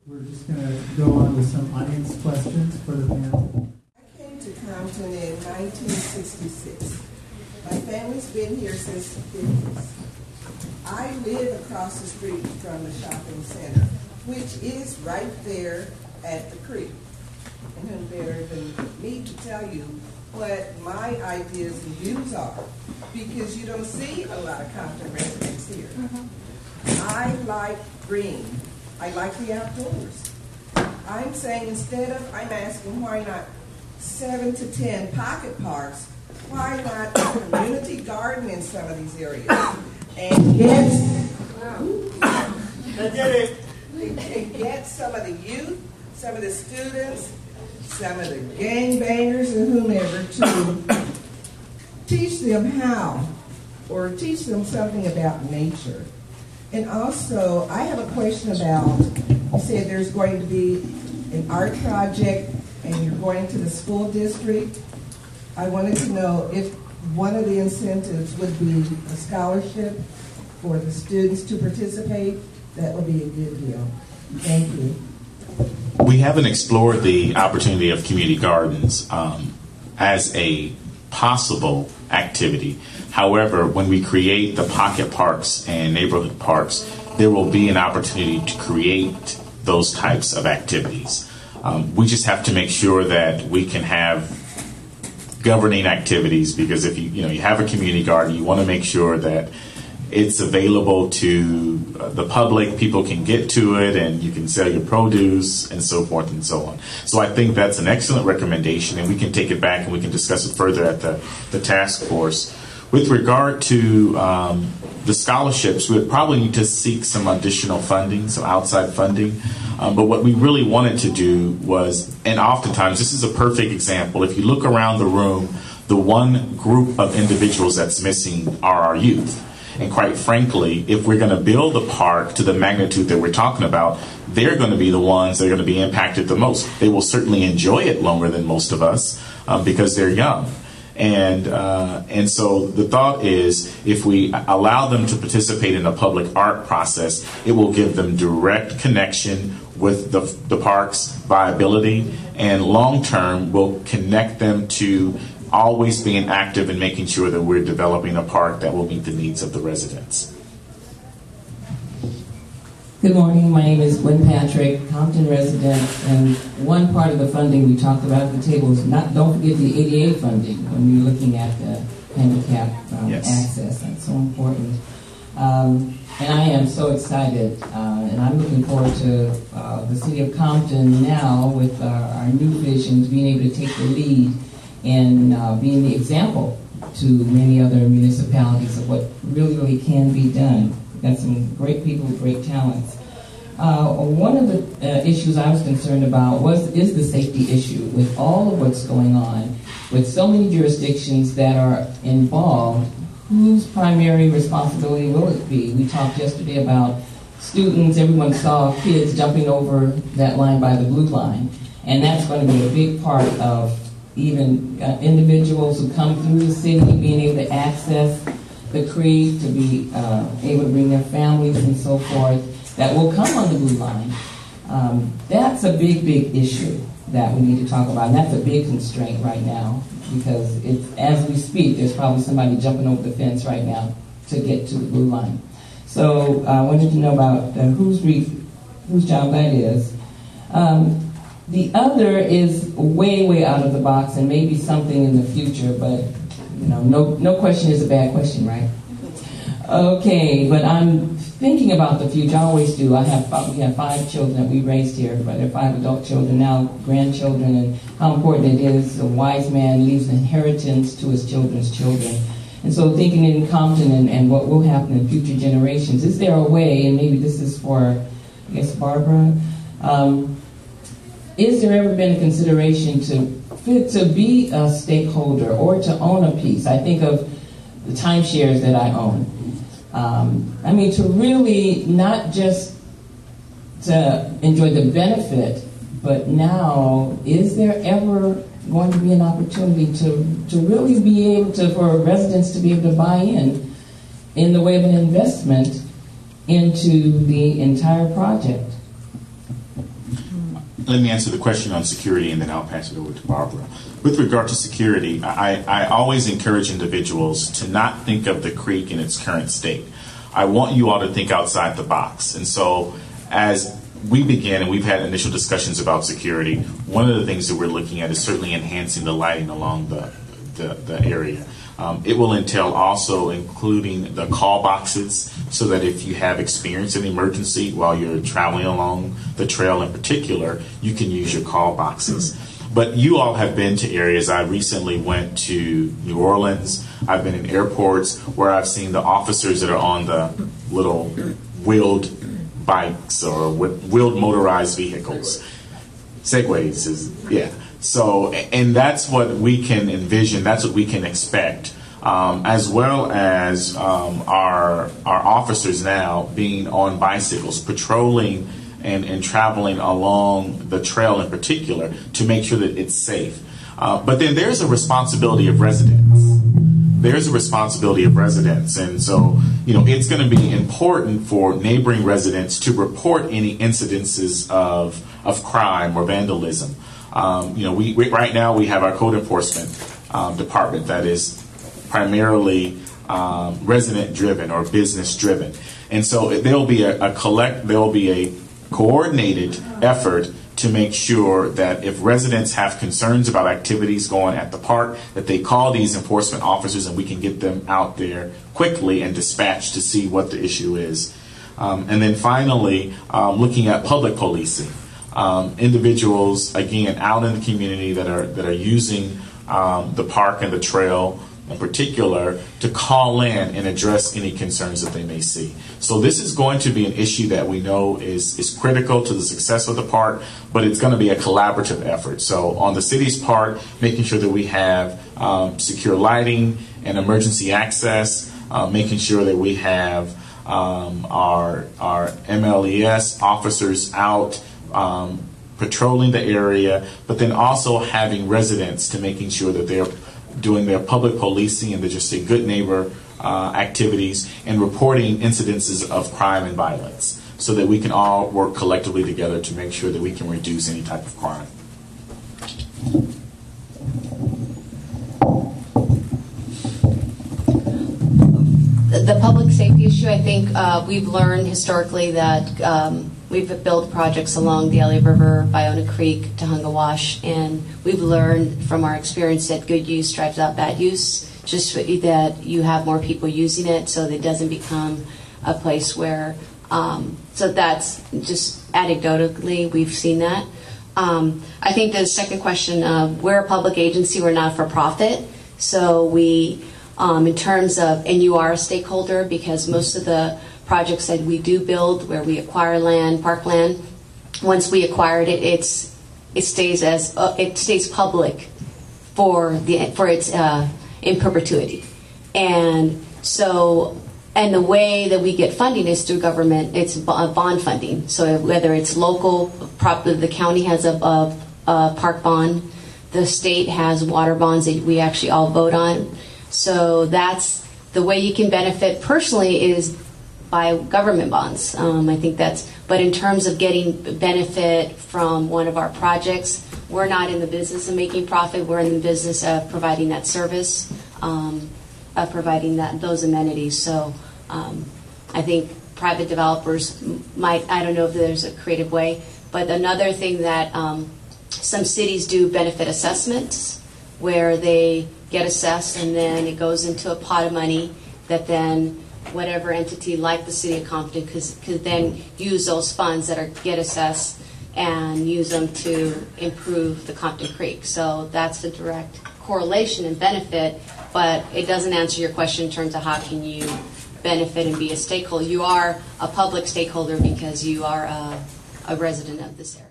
We're just going to go on with some audience questions for the panel. I came to Compton in 1966. My family's been here since the 50s. I live across the street from the shopping center, which is right there at the creek. And I'm better than me to tell you what my ideas and views are, because you don't see a lot of Compton residents here. I like green. I like the outdoors. I'm saying I'm asking why not 7 to 10 pocket parks? Why not a community garden in some of these areas? And get some of the youth, some of the students, some of the gangbangers and whomever to teach them how, or teach them something about nature. And also, I have a question about, you said there's going to be an art project and you're going to the school district. I wanted to know if one of the incentives would be a scholarship for the students to participate. That would be a good deal. Thank you. We haven't explored the opportunity of community gardens as a possible activity. However, when we create the pocket parks and neighborhood parks, there will be an opportunity to create those types of activities. We just have to make sure that we can have governing activities, because if you have a community garden, you want to make sure that it's available to the public, people can get to it, and you can sell your produce and so forth and so on. So I think that's an excellent recommendation, and we can take it back and we can discuss it further at the task force. With regard to the scholarships, we would probably need to seek some additional funding, some outside funding. But what we really wanted to do was, and oftentimes this is a perfect example, if you look around the room, the one group of individuals that's missing are our youth. And quite frankly, if we're going to build a park to the magnitude that we're talking about, they're going to be the ones that are going to be impacted the most. They will certainly enjoy it longer than most of us because they're young. And so the thought is, if we allow them to participate in a public art process, it will give them direct connection with the park's viability, and long-term will connect them to always being active and making sure that we're developing a park that will meet the needs of the residents. Good morning. My name is Gwen Patrick, Compton resident, and one part of the funding we talked about at the table is don't forget the ADA funding when you're looking at the handicap access. That's so important. And I am so excited, and I'm looking forward to the city of Compton now with our new visions being able to take the lead and being the example to many other municipalities of what really can be done. We've got some great people with great talents. One of the issues I was concerned about is the safety issue with all of what's going on, with so many jurisdictions that are involved. Whose primary responsibility will it be? We talked yesterday about students. Everyone saw kids jumping over that line by the blue line, and that's going to be a big part of even individuals who come through the city being able to access the creek, to be able to bring their families and so forth, that will come on the blue line. That's a big issue that we need to talk about, and that's a big constraint right now, because as we speak, there's probably somebody jumping over the fence right now to get to the blue line. So I wanted to know about whose job that is. The other is way out of the box and maybe something in the future, but no question is a bad question, right? Okay, but I'm thinking about the future. I always do. We have 5 children that we raised here, but they're 5 adult children, now grandchildren, and how important it is. A wise man leaves an inheritance to his children's children. And so thinking in Compton and what will happen in future generations, is there a way, and maybe this is for, I guess, Barbara, is there ever been a consideration to be a stakeholder or to own a piece? I think of the timeshares that I own. To really not just to enjoy the benefit, but now, is there ever going to be an opportunity to really be able to, for residents to be able to buy in the way of an investment into the entire project? Let me answer the question on security, and then I'll pass it over to Barbara. With regard to security, I always encourage individuals to not think of the creek in its current state. I want you all to think outside the box. And so as we begin, and we've had initial discussions about security, one of the things that we're looking at is certainly enhancing the lighting along the area. It will entail also including the call boxes, so that if you have experienced an emergency while you're traveling along the trail in particular, you can use your call boxes. But you all have been to areas. I recently went to New Orleans. I've been in airports where I've seen the officers that are on the little wheeled bikes or wheeled motorized vehicles. Segways is. So, and that's what we can envision. That's what we can expect, as well as our officers now being on bicycles, patrolling and traveling along the trail in particular to make sure that it's safe. But then there's a responsibility of residents. There's a responsibility of residents. And so, it's going to be important for neighboring residents to report any incidences of crime or vandalism. We right now we have our code enforcement department that is primarily resident driven or business driven. And so there'll be a coordinated effort to make sure that if residents have concerns about activities going at the park, that they call these enforcement officers and we can get them out there quickly and dispatched to see what the issue is. And then finally, looking at public policing. Individuals, again, out in the community that are using the park and the trail in particular, to call in and address any concerns that they may see. So this is going to be an issue that we know is critical to the success of the park, but it's going to be a collaborative effort. So on the city's part, making sure that we have secure lighting and emergency access, making sure that we have our MLES officers out patrolling the area, but then also having residents to making sure that they're doing their public policing and they're just a good neighbor activities and reporting incidences of crime and violence, so that we can all work collectively together to make sure that we can reduce any type of crime. The public safety issue, I think we've learned historically that we've built projects along the LA River, Iona Creek, Tahunga Wash, and we've learned from our experience that good use drives out bad use, just that you have more people using it so that it doesn't become a place where, so that's just anecdotally, we've seen that. I think the second question, we're a public agency, we're not for profit, so we, in terms of, and you are a stakeholder because most of the projects that we do build where we acquire land, parkland, once we acquired it, it stays public for its in perpetuity. And so, and the way that we get funding is through government. It's bond funding. So whether it's local, the county has a park bond, the state has water bonds that we actually all vote on. So that's the way you can benefit personally is by government bonds. I think that's, but in terms of getting benefit from one of our projects, we're not in the business of making profit. We're in the business of providing that service, of providing those amenities. So I think private developers might, I don't know if there's a creative way, but another thing that some cities do benefit assessments where they get assessed and then it goes into a pot of money that then whatever entity like the city of Compton could then use those funds that get assessed and use them to improve the Compton Creek. So that's a direct correlation and benefit, but it doesn't answer your question in terms of how can you benefit and be a stakeholder. You are a public stakeholder because you are a resident of this area.